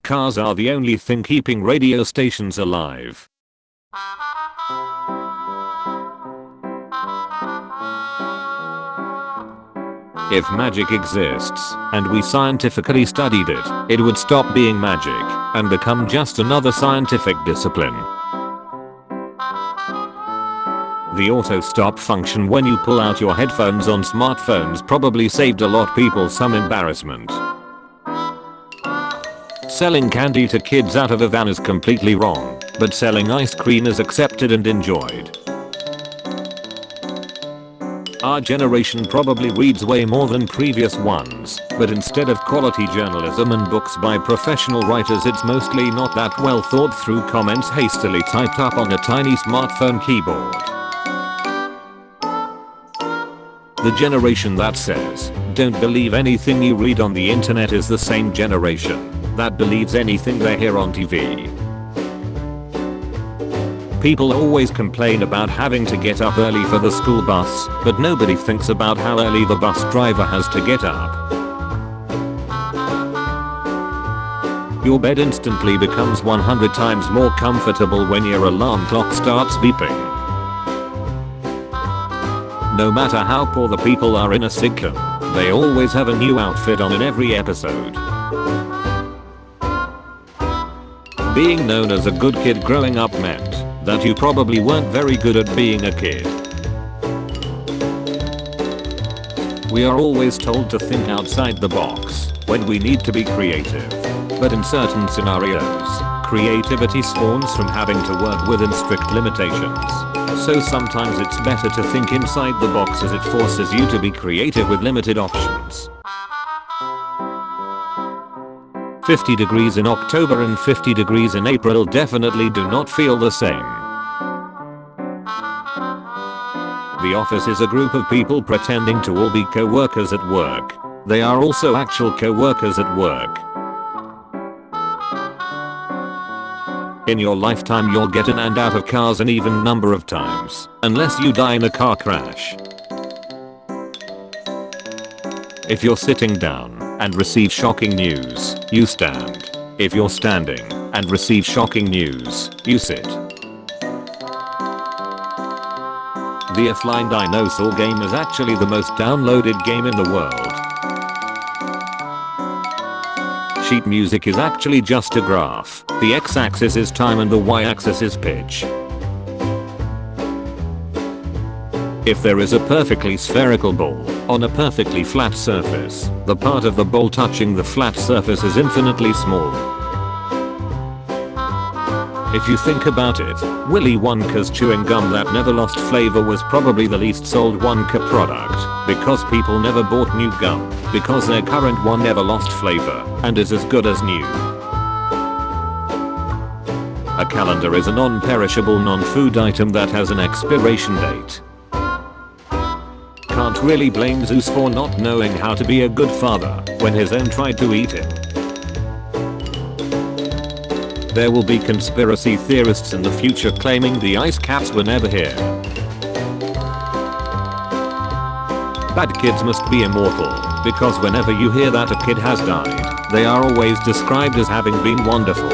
Cars are the only thing keeping radio stations alive. If magic exists, and we scientifically studied it, it would stop being magic and become just another scientific discipline. The auto stop function when you pull out your headphones on smartphones probably saved a lot of people some embarrassment. Selling candy to kids out of a van is completely wrong, but selling ice cream is accepted and enjoyed. Our generation probably reads way more than previous ones, but instead of quality journalism and books by professional writers, it's mostly not that well thought through comments hastily typed up on a tiny smartphone keyboard. The generation that says, "Don't believe anything you read on the internet," is the same generation that believes anything they hear on TV. People always complain about having to get up early for the school bus, but nobody thinks about how early the bus driver has to get up. Your bed instantly becomes 100 times more comfortable when your alarm clock starts beeping. No matter how poor the people are in a sitcom, they always have a new outfit on in every episode. Being known as a good kid growing up meant that you probably weren't very good at being a kid. We are always told to think outside the box when we need to be creative. But in certain scenarios, creativity spawns from having to work within strict limitations. So sometimes it's better to think inside the box as it forces you to be creative with limited options. 50 degrees in October and 50 degrees in April definitely do not feel the same. The office is a group of people pretending to all be co-workers at work. They are also actual co-workers at work. In your lifetime you'll get in and out of cars an even number of times, unless you die in a car crash. If you're sitting down and receive shocking news, you stand. If you're standing and receive shocking news, you sit. The Offline Dinosaur game is actually the most downloaded game in the world. Sheet music is actually just a graph. The x-axis is time and the y-axis is pitch. If there is a perfectly spherical ball on a perfectly flat surface, the part of the ball touching the flat surface is infinitely small. If you think about it, Willy Wonka's chewing gum that never lost flavor was probably the least sold Wonka product, because people never bought new gum, because their current one never lost flavor, and is as good as new. A calendar is a non-perishable non-food item that has an expiration date. Can't really blame Zeus for not knowing how to be a good father when his own tried to eat him. There will be conspiracy theorists in the future claiming the ice caps were never here. Bad kids must be immortal, because whenever you hear that a kid has died, they are always described as having been wonderful.